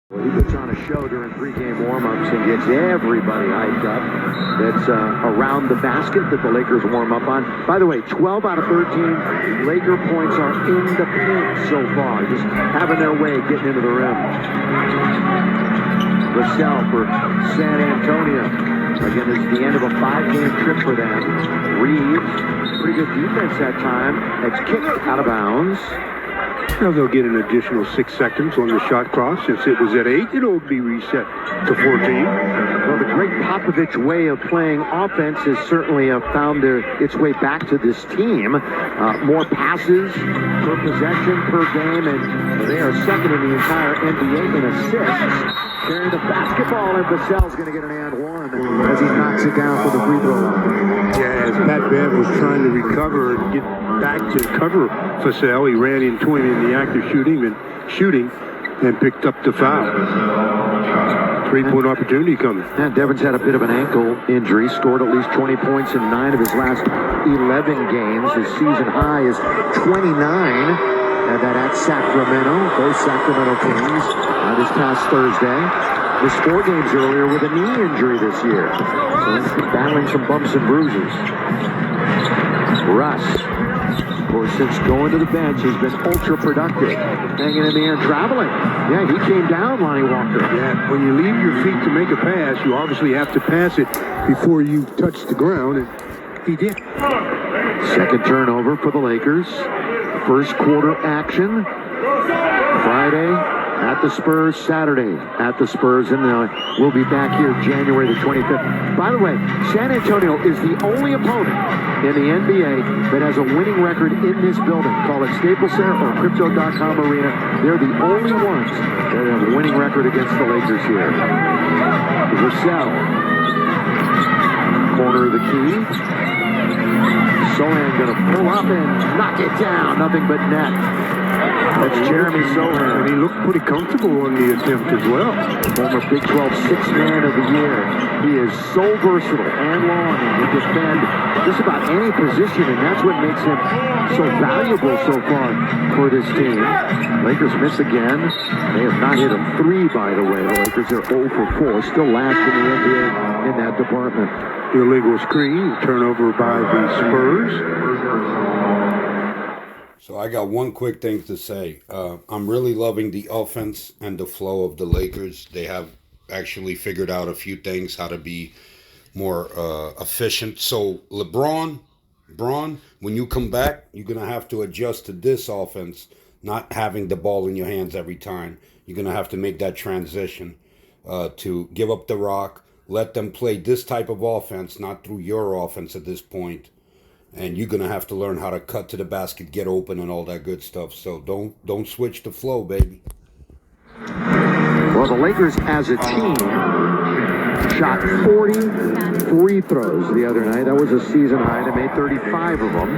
He puts on a show during pregame warm-ups and gets everybody hyped up. That's around the basket that the Lakers warm up on. By the way, 12 out of 13 Laker points are in the paint so far, just having their way getting into the rim. Vassell for San Antonio. Again, this is the end of a 5-game trip for them. Reeves, pretty good defense that time. It's kicked out of bounds. Now they'll get an additional 6 seconds on the shot clock. Since it was at 8, it'll be reset to 14. Well, the Greg Popovich way of playing offense has certainly found its way back to this team. More passes per possession per game, and they are second in the entire NBA in assists. Carrying the basketball, and Vassell's going to get an and one as he knocks it down for the free throw line. Yeah, as Pat Bev was trying to recover and get back to cover Vassell, he ran into him in the act of shooting and picked up the foul. 3-point opportunity coming. And Devon's had a bit of an ankle injury, scored at least 20 points in 9 of his last 11 games. His season high is 29. And that at Sacramento, those Sacramento Kings, this past Thursday. Missed 4 games earlier with a knee injury this year. So he's been battling some bumps and bruises. Russ, of course, since going to the bench, has been ultra productive. Hanging in the air, traveling. Yeah, he came down, Lonnie Walker. Yeah, when you leave your feet to make a pass, you obviously have to pass it before you touch the ground, and he did. Second turnover for the Lakers. First quarter action. Friday at the Spurs, Saturday at the Spurs, and we'll be back here January the 25th. By the way, San Antonio is the only opponent in the NBA that has a winning record in this building. Call it Staples Center or Crypto.com Arena. They're the only ones that have a winning record against the Lakers here. Vassell, corner of the key. Sohan going to pull up and knock it down. Nothing but net. That's Jeremy Sohan. And he looked pretty comfortable on the attempt as well. Former Big 12 Sixth Man of the Year. He is so versatile and long and can defend just about any position, and that's what makes him so valuable so far for this team. Lakers miss again. They have not hit a 3, by the way. The Lakers are 0 for 4. Still last in the NBA in that department. Illegal screen, turnover by the Spurs. So I got one quick thing to say. I'm really loving the offense and the flow of the Lakers. They have actually figured out a few things, how to be more efficient. So LeBron, when you come back, you're going to have to adjust to this offense, not having the ball in your hands every time. You're going to have to make that transition to give up the rock. Let them play this type of offense, not through your offense at this point. And you're going to have to learn how to cut to the basket, get open, and all that good stuff. So don't switch the flow, baby. Well, the Lakers as a team shot 40 free throws the other night. That was a season high. They made 35 of them.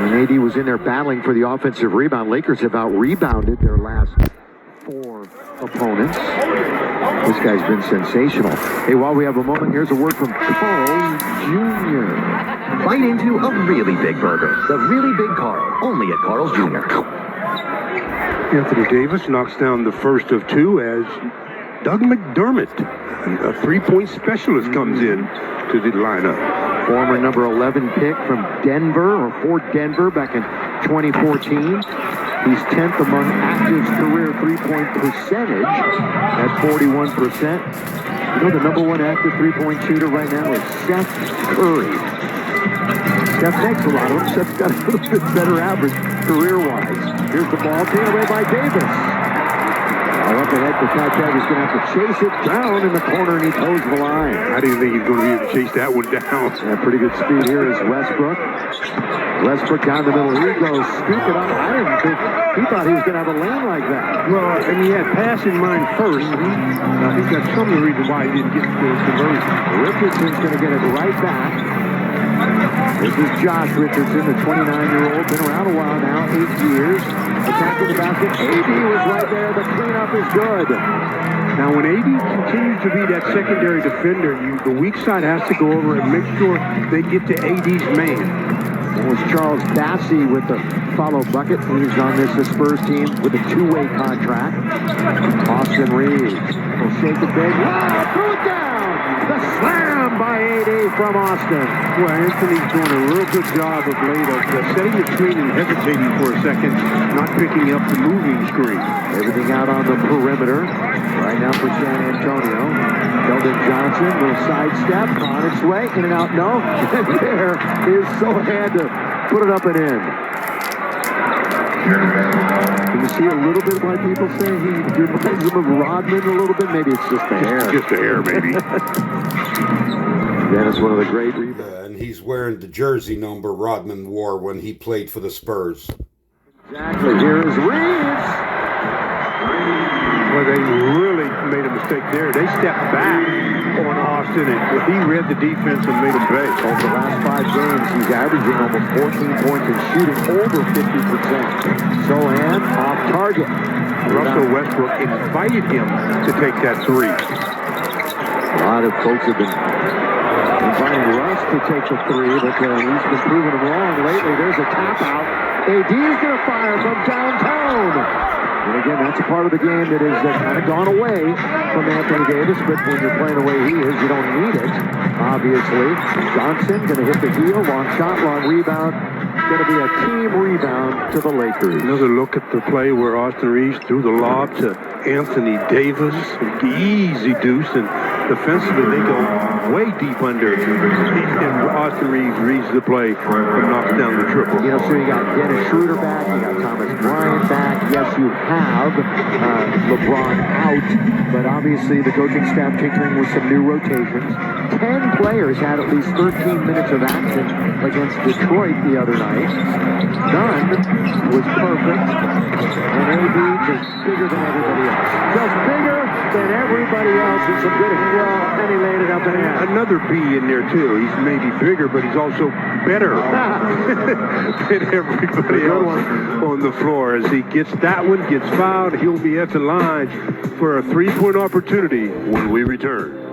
And AD was in there battling for the offensive rebound. Lakers have out-rebounded their last 4 opponents. This guy's been sensational. Hey, while we have a moment, here's a word from Carl Jr. Bite into a really big burger. The really big Carl, only at Carl's Jr. Anthony Davis knocks down the first of 2 as Doug McDermott, a 3-point specialist, comes in to the lineup. Former number 11 pick from Denver, or for Denver, back in 2014. He's 10th among active career three-point percentage at 41%. You know, the number 1 active three-point shooter right now is Seth Curry. Seth makes a lot of them. Seth's got a little bit better average career-wise. Here's the ball taken away by Davis. Up ahead for Patrick. He's going to have to chase it down in the corner, and he toes the line. I didn't think he's going to be able to chase that one down. Yeah, pretty good speed here is Westbrook. Westbrook down the middle. Here he goes. Scoop it up. I didn't think he thought he was going to have a lane like that. Well, and he had pass in mind first. I think that's some of the reason why he didn't get the conversion. Richardson's going to get it right back. This is Josh Richardson, the 29-year-old. Been around a while now, 8 years. Attacking the basket. AD was right there. The cleanup is good. Now, when AD continues to be that secondary defender, the weak side has to go over and make sure they get to AD's man. It was Charles Bassey with the follow bucket. He's on this Spurs team with a two-way contract. Austin Reeves will shake it big. Wow, threw it down. The slam by AD from Austin. Well, Anthony's doing a real good job of late of setting the screen and hesitating for a second, not picking up the moving screen. Everything out on the perimeter. Right now for San Antonio. Keldon Johnson, little sidestep on its way. In and out, no. And there is Sohan to put it up and in. Can you see a little bit why people say he reminds him of Rodman a little bit? Maybe it's just the hair. Just the hair, maybe. That is one of the great rebounds. Yeah, and he's wearing the jersey number Rodman wore when he played for the Spurs. Exactly. Here is Reeves. Well, they really made a mistake there. They stepped back on Austin, and he read the defense and made him pay. Over the last 5 games, he's averaging almost 14 points and shooting over 50%. Sohan off target. Russell Westbrook invited him to take that three. A lot of folks have been inviting Russ to take the three, but he's been proving them wrong lately. There's a tap out. AD is going to fire from downtown. And again, that's a part of the game that has kind of gone away from Anthony Davis, but when you're playing the way he is, you don't need it, obviously. Johnson going to hit the heel, long shot, long rebound. Going to be a team rebound to the Lakers. Another look at the play where Austin Reeves threw the lob to Anthony Davis. Easy deuce, and defensively they go way deep under. And Austin Reeves reads the play and knocks down the triple. You know, so you got Dennis Schroeder back, you got Thomas Bryant back. Yes, you have LeBron out, but obviously the coaching staff tinkering with some new rotations. 10 players had at least 13 minutes of action against Detroit the other night. None was perfect, and AD just bigger than everybody else. Just bigger than everybody else, and some good well, and he laid it up and in. Another B in there too. He's maybe bigger, but he's also better than everybody else on the floor. As he gets that one, gets fouled, he'll be at the line for a three-point opportunity when we return.